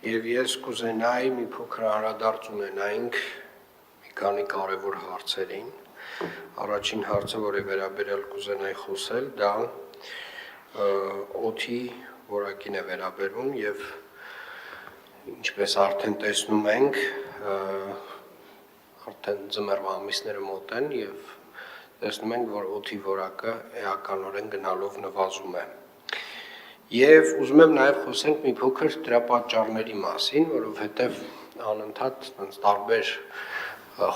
Եվ ես կուզենայի մի փոքր անդրադարձ ունենայինք մի քանի կարևոր հարցերին։ Առաջին հարցը, որի վերաբերյալ կուզենայի խոսել, դա օդի որակին է վերաբերում եւ ինչպես արդեն տեսնում ենք, արդեն ձմեռվա ամիսները մոտ են եւ տեսնում ենք, որ օդի որակը էականորեն գնալով նվազում է։ Եվ ուզում եմ նաև խոսենք մի փոքր դրա պատճառների մասին, որովհետև անընդհատ տարբեր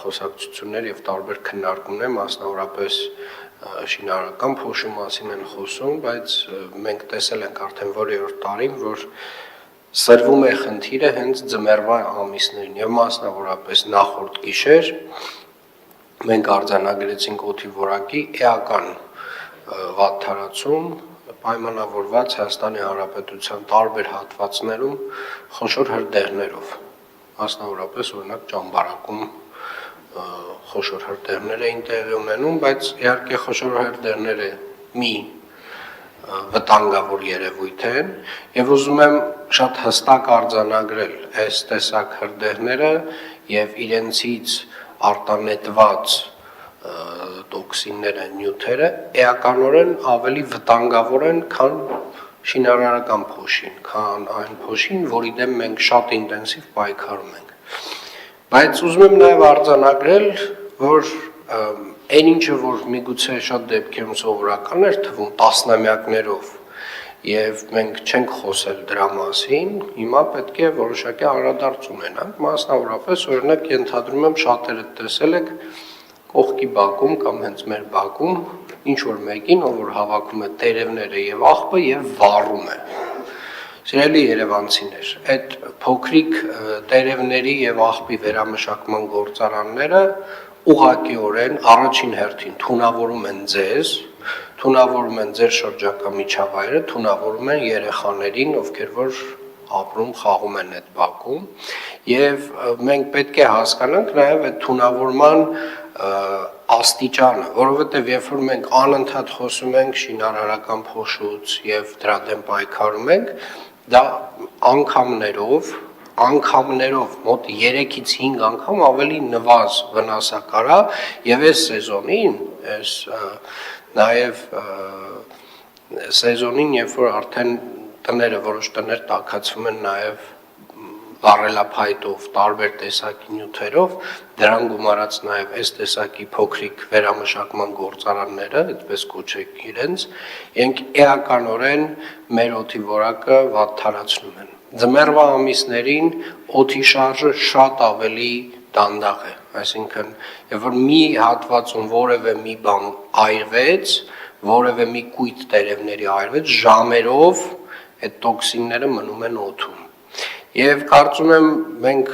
խոսակցություններ եւ տարբեր քննարկումներ, մասնավորապես շինարարական փոշու մասին են խոսում, բայց մենք տեսել ենք արդեն որևէ տարին, որ սրվում է խնդիրը հենց ձմեռվա ամիսներին եւ մասնավորապես նախորդ գիշեր մենք արձանագրեցինք օդի որակի էական վատթարացում պայմանավորված Հայաստանի Հանրապետության տարբեր հատվածներում խոշոր հրդեհներով, մասնավորապես օրինակ Ճամբարակում խոշոր հրդեհներ էին տեղի ունենում, բայց իհարկե խոշոր հրդեհները մի վտանգավոր երևույթ են եւ ուզում եմ շատ հստակ արձանագրել այս տեսակ հրդեհները եւ իրենցից արտանետված տոքսինները, նյութերը էականորեն ավելի վտանգավոր են, քան շինարարական փոշին, քան այն փոշին, որի դեմ մենք շատ ինտենսիվ պայքարում ենք։ Բայց ուզում եմ նաև արձանագրել, որ այն ինչը, որ միգուցե շատ դեպքերում սովորական էր թվում տասնամյակներով, եւ մենք չենք խոսել դրա մասին, հիմա պետք է որոշակի անդրադարձ ունենանք, մասնավորապես օրինակ ենթադրում եմ շատերը տեսել եք կողքի բակում կամ հենց մեր բակում ինչ որ մեկին, ով որ հավաքում է տերևները եւ աղբը եւ վառում է։ Սիրելի երևանցիներ, այդ փոքրիկ տերևների եւ աղբի վերամշակման գործարանները ուղղակիորեն առաջին հերթին թունավորում են ձեզ, թունավորում են ձեր շրջակա միջավայրը, թունավորում են երեխաներին, ովքեր որ ապրում, խաղում են այդ բակում, եւ մենք պետք է հասկանանք նաեւ այդ թունավորման աստիճանը, որովհետև երբ որ մենք անընդհատ խոսում ենք շինարարական փոշուց եւ դրա դեմ պայքարում ենք, դա անգամներով մոտ 3-ից 5 անգամ ավելի նվազ վնասակար է եւ այս սեզոնին, նաեւ սեզոնին, երբ որ արդեն տները, որոշ տներ տաքացվում են նաեւ վառելափայտով, տարբեր տեսակի նյութերով, դրան գումարած նաև այս տեսակի փոքրիկ վերամշակման գործարանները, այդպես կոչեք իրենց, իրենք էականորեն մեր օդի որակը վատթարացնում են։ Ձմեռվա ամիսներին օդի շարժը շատ ավելի դանդաղ է, այսինքն, երբ որ մի հատվածում որևէ մի բան այրվեց, որևէ մի կույտ տերևների այրվեց, ժամերով այդ տոքսինները մնում են օդում։ Եվ կարծում եմ մենք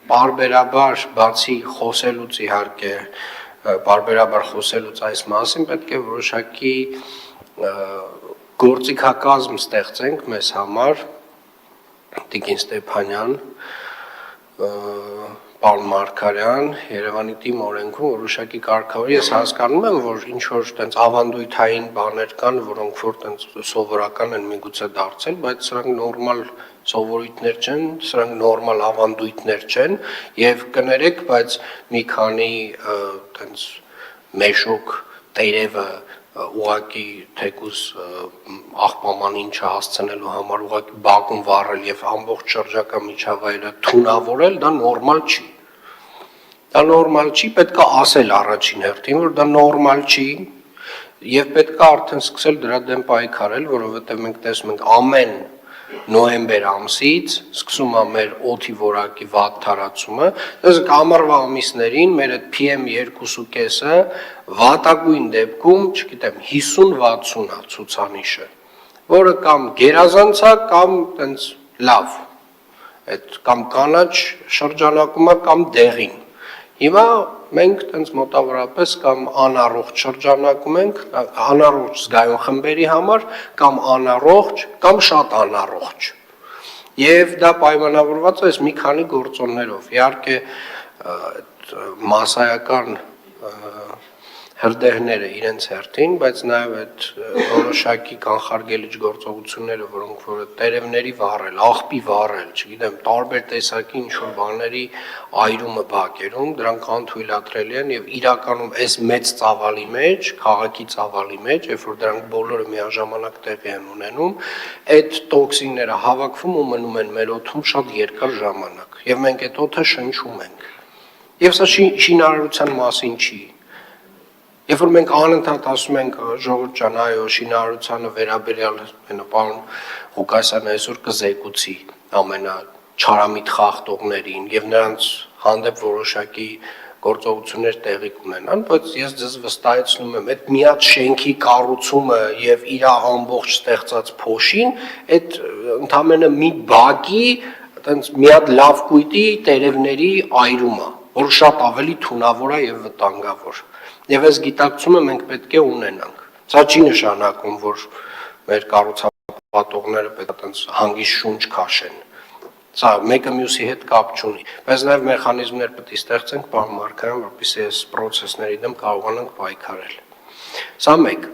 պարբերաբար բացի խոսելուց իհարկե պարբերաբար խոսելուց այս մասին պետք է որոշակի գործիքակազմ ստեղծենք մեզ համար Տիկին Ստեփանյան, պարոն Մարգարյան, Երևանի թիմ օրենքում որոշակի կարգավոր ես հասկանում եմ, որ ինչ որ տենց ավանդույթային բաներ կան, որոնք որ տենց սովորական են միգուցե դարձել, բայց սրանք նորմալ սովորույթներ չեն, սրանք նորմալ ավանդույթներ չեն եւ կներեք, բայց մի քանի տենց մեշոք տերևը ուղակի թեկուզ աղբամանին չհասցնելու համար ուղակի բակում վառել եւ ամբողջ շրջակա միջավայրը թունավորել, դա նորմալ չի։ Դա նորմալ չի, պետք է ասել առաջին հերթին, որ դա նորմալ չի եւ պետք է արդեն սկսել դրա դեմ պայքարել, որովհետեւ մենք տեսնում ենք ամեն նոյեմբեր ամսից սկսում է մեր օդի որակի վատթարացումը, դες ամառվա ամիսներին մեր այդ PM2.5-ը վատագույն դեպքում, չգիտեմ, 50-60 է ցուցանիշը, որը կամ գերազանց է, կամ տենց լավ, այդ կամ կանաչ շրջանակում է, կամ դեղին։ Հիմա մենք տենց մոտավորապես կամ անառողջ շրջանակում ենք, անառողջ զգայուն խմբերի համար, կամ անառողջ, կամ շատ անառողջ։ Եվ դա պայմանավորված է մի քանի գործոններով։ Իհարկե մասսայական հրդեհները իրենց հերթին, բայց նաև այդ որոշակի կանխարգելիչ գործողությունները, որոնք որ տերևների վառել, աղբի վառել, չգիտեմ, տարբեր տեսակի ինչ-որ բաների այրումը բակերում, դրանք անթույլատրելի են եւ իրականում այս մեծ ծավալի մեջ, քաղաքի ծավալի մեջ, երբ որ դրանք բոլորը միաժամանակ տեղի են ունենում, այդ տոքսինները հավաքվում ու մնում են մեր օդում շատ երկար ժամանակ եւ մենք այդ օդը շնչում ենք։ Եվ սա շինարարության մասին չի։ Երբ որ մենք անընդհատ ասում ենք ժողովուրդ ջան, այո, շինարարությանը վերաբերյալ պարոն Ղուկասյանը այսօր կզեկուցի ամենաչարամիտ խախտողներին եւ նրանց հանդեպ որոշակի գործողություններ տեղի կունենան, բայց ես ձեզ վստահեցնում եմ, այդ միած շենքի կառուցումը եւ իր ամբողջ ստեղծած փոշին, այդ ընդամենը մի բակի, այտենց միած լավ կույտի տերևների այրումը, որ շատ ավելի թունավոր է եւ վտանգավոր։ Եվ այս գիտակցումը մենք պետք է ունենանք։ Սա չի նշանակում, որ մեր կառուցապատողները պետք է այտենց հանգիստ շունչ քաշեն։ Սա մեկը մյուսի հետ կապ չունի, բայց նաև մեխանիզմներ պետք է ստեղծենք, պարոն Մարգարյան, որպեսզի այս process-ների դեմ կարողանանք պայքարել։ Սա մեկ։